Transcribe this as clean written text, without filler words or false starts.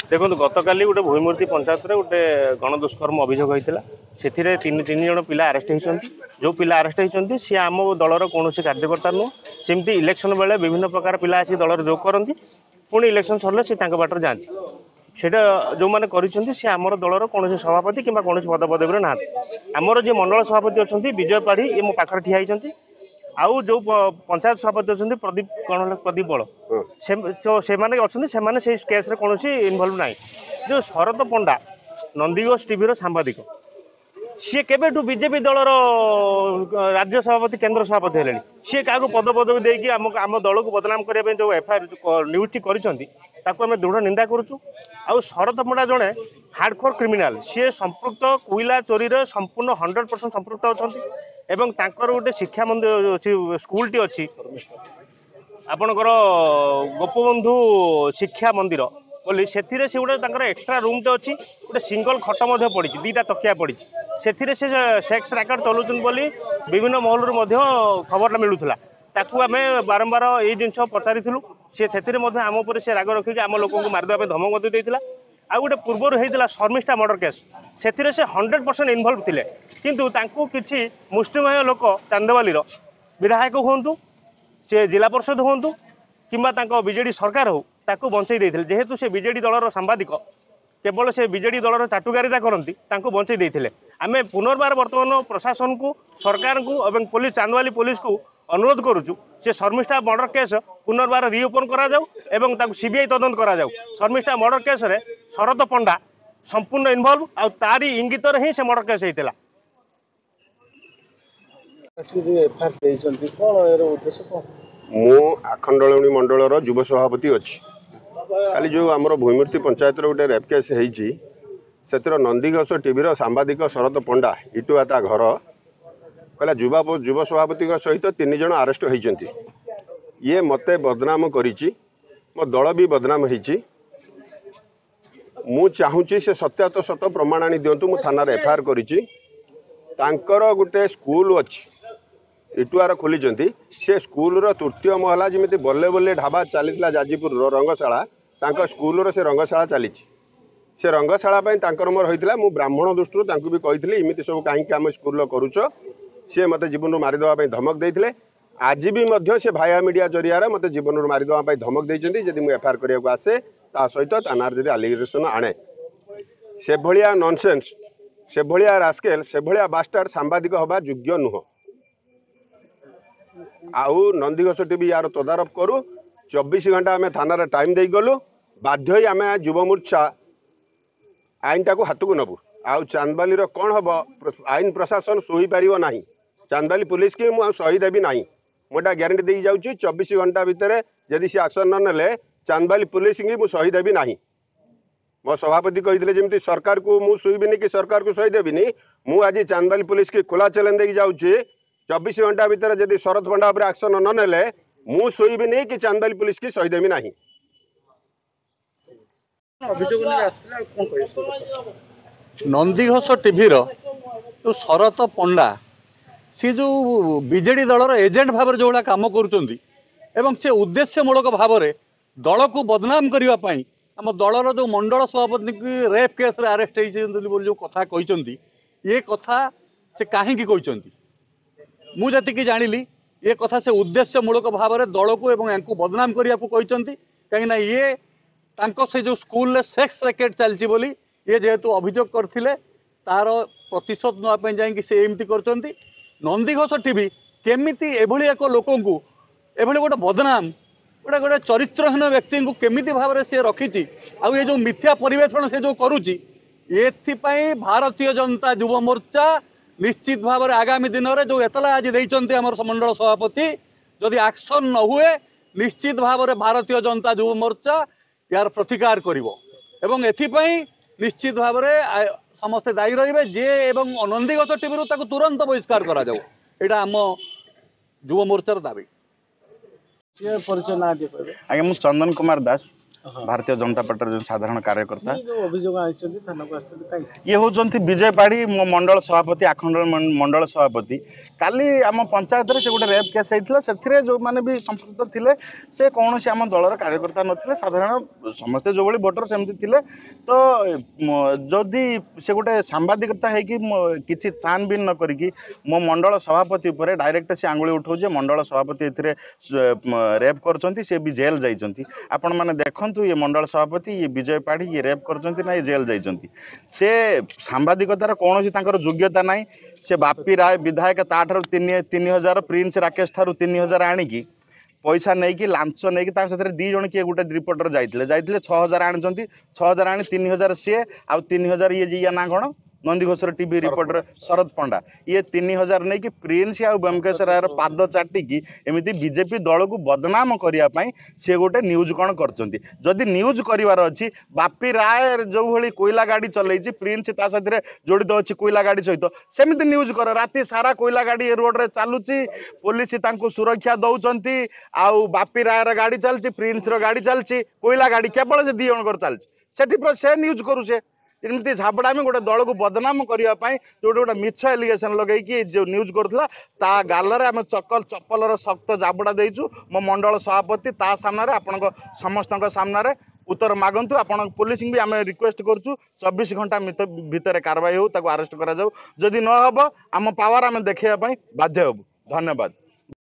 देखो गतकाली गोटे भूमूर्ति पंचायत गोटे गणदुष्कर्म अभियोग होता से तीन जन पिला आरेस्ट होती जो पिला आरेस्ट होती सी आम दलर कौन कार्यकर्ता नुह सेमती इलेक्शन बेले विभिन्न प्रकार पिला आसी दलर जोग करती पुणी इलेक्शन सरले सी बाटर जाती सेटा जो मैंने कर आमर दलर कौन सभापति कि कौन पद पदवी ना आमर जो मंडल सभापति अच्छा विजय पाढ़ी ये मो पाखे ठिया होती आउ जो पंचायत सभापति अच्छा प्रदीप कौन प्रदीप बल से अच्छा से केस कौन इनवल्व ना जो शरद पंडा नंदीघोष टीवी सांबादिक सी केबेठू बीजेपी दलर राज्य सभापति केन्द्र सभापति हेले सी क्या पद पदवी देकी आम दल को बदनाम करने जो एफआईआर न्यूज कर दृढ़ निंदा करुचु आउ शरद पंडा जड़े हार्डकोर क्रिमिनाल सी संपृक्त कोईला चोरी संपूर्ण 100% संपृक्त अच्छा एवं तांकर गोटे शिक्षा मंदिर स्कूल टी अच्छी आपणकर गोपबंधु शिक्षा मंदिर बोली से गोटे एक्सट्रा रूम टे अच्छी गोटे सिंगल खट पड़ी दीटा तकिया पड़ी से सेक्स रैकेट चलाउछन बोली विभिन्न महल खबर मिलूला ताकू आम बारंबार ये जिन पचारूँ सी से आम उपर से राग रखिक आम लोक मारिदेवा धमक देता आ गोटे पूर्वर होता शर्मिष्ठा मर्डर केस से 100% इनवल्व थे किंतु तांको किसी मुष्टिमेय लोक चांदवालीर विधायक हूँ से जिला परिषद हूँ कि बीजेडी सरकार हो ताकू बंचई देते जेहेतु से बीजेडी दलर सांबादिक केवल से बीजेडी दलर चाटुकारिता करती बंचई देते आम पुनर्बार बर्तमान प्रशासन को सरकार को और पुलिस चांदवाली पुलिस को अनुरोध करुचु से शर्मिष्ठा मर्डर केस पुनर्बार रिओपन करा सीबीआई तदंत करा शर्मिष्ठा मर्डर केस रे शरद पंडा संपूर्ण इनवल्व आ तारी इंगित ही से मर्डर केस होता मु आखंडलवणी मंडल युव सभापति अच्छी खाली जो आमर भूमूर्ति पंचायत गोटे रेप केस से नंदीघोष टीवी सांबादिक शरद पंडा इटुआ ता घर कहला युव सभापति सहित 3 जन आरेस्ट होती ये मते बदनाम करिछि मो दल भी बदनाम होती मु चाहूँगी से सत्यात सत प्रमाण आनी दिंतु मु थाना एफआईआर करिछि तांकर गोटे स्कूल अच्छी इटुआर खोली से स्कूल तृतीय महला जमी बल्ले बल्ले ढाबा चली जाजपुर रंगशाला स्कूल से रंगशाला चली से रंगशाला मोर होता मु ब्राह्मण दृष्टि भी कही इमती सब कहीं आम स्कूल करुच सी मत जीवन मारिदेवा धमक देते आज भी से भाया मीडिया जरिया मत जीवन मारिदेवा धमक देती जब मुझे एफआईआर करने आसे ता सहित थाना जब आलिगेसन आने से भाया नॉनसेंस से भाया रास्केल से भाया बास्टार्ड सांबादिक हवा योग्य नुह आउ नंदीघोष टीवी यार तदारख करू 24 घंटा आम थाना टाइम दे गलु बाध्य आम युव मोर्चा आईन टाक हाथ को नबू आउ चांदबाली कौन हम आईन प्रशासन सोई पार ना चांदबाली पुलिस की मुझे सही देवी ना मुझा ग्यारंटी दे जाऊँगी 24 घंटा भितर जदि सी एक्शन न नेले चांदबाली पुलिस की मुझे सही देवी ना मो सभापति कही जमी सरकार को मुझे शुईबी कि सरकार को सही देवी मुझे आज चांदबाली पुलिस की खुला चैलेंज दे जाऊँगी 24 घंटा भितर जदि शरद पंडा उपर एक्शन न नेले मुझे शुईबी कि चांदबाली पुलिस की सही देवी ना नंदीघोष टीवी जो शरद पंडा सी जो बीजेडी दलर एजेंट भाव जो कम कर उद्देश्यमूलक भाव दल को बदनाम करने आम दलर जो मंडल सभापति की रेप केस रे आरेस्ट जो कथा कहते ये कथा से कहीं कहते मुझे जानिली ये कथा से उद्देश्यमूलक भाव दल को एवं बदनाम करने को कहते कहीं ये तांको से जो स्कूल सेक्स रैकेट चलती बोली ये जेहेतु अभियोग करथिले तार प्रतिशोध नापी जाकि से एमती कर नंदीघोष टीवी केमिति एभली एक लोक एभली गोटे बदनाम गोटे गोटे चरित्रहीन व्यक्ति को केमिति भाव से रखी आउ ये जो मिथ्या परिवेषण से जो करुच्ची एथिपाई भारतीय जनता युव मोर्चा निश्चित भाव में आगामी दिन में जो एतला आज देइचंती हमर मंडल सभापति जदि एक्शन न हुए निश्चित भाव में भारतीय जनता युव मोर्चा यार प्रतिकार करिवो एवं एथिपाई निश्चित भाव में समस्ते दायी रहिबे जे एवं नंदीघोष टीवी ताको तुरंत बहिष्कार करा जाऊ एटा आम युव मोर्चार दाबी परिचय ना दे कहबे आगे मु चंदन कुमार दास भारतीय जनता पार्टी जो साधारण कार्यकर्ता अभियोग थाना को ये होती विजय पाढ़ी मो मंडल सभापति आखंड मंडल सभापति काली आम पंचायत से गोटे रेप केस होता से जो मैंने भी संपृक्त थे से कौन से आम दलर कार्यकर्ता नथिले साधारण समस्ते जो भली भोटर सेमती थे तो जदि से गोटे सांबादिकता है कि किसी छानबीन न करी मो मंडल सभापति उपर डायरेक्ट से आंगुली उठाऊे मंडल सभापति रेप कर भी जेल जाइंट आपण मैंने देखु ये मंडल सभापति ये विजय पाढ़ी ये रेप कर ये जेल जाइंट से सांबादिकतार कौन योग्यता ना से बापी राय विधायक ताठार 3000 प्रिंस राकेश ठारू 3000 आणिकी पैसा नहीं कि लांच नहीं कि दी जन किए गोटे रिपोर्टर जाइए 6000 आनी 6000 आनी 3000 सी आउ 3000 ये ना कौन नंदीघोषर टीवी रिपोर्टर शरद पंडा ये 3000 नहीं कि प्रिंस आउ ब्योमकेश रायर पाद चाटिकी एमती बीजेपी दल को बदनाम करने सी गोटे न्यूज कौन करदी न्यूज करार अच्छी बापी राय जो भाई कोयला गाड़ी चलती प्रिंस साथी जड़ित अच्छी कोयला गाड़ी सहित सेमती न्यूज कर राति सारा कोयला गाड़ी रोड रे चलुची पुलिस सुरक्षा दौरान आउ बापी रायर गाड़ी चलती प्रिंस गाड़ी चलती कोयला गाड़ी केवल से दी जन चलती से न्यूज करूचे एमती झाबड़ा में गोटे दल को बदनाम करने जो गोटे मिछ एलिगेसन लगे जो न्यूज करूला ता गालरे आम चप्पल शक्त झाबड़ा देचु मो मंडल सभापति ता सामने आपण समस्त सामने उत्तर मागंतु आपण पुलिस भी आम रिक्वेस्ट करूँ 24 घंटा भितर कार्रवाई हो अरेस्ट करा जदि न हम आम पावर आम देखापी बाध्य हबु। धन्यवाद।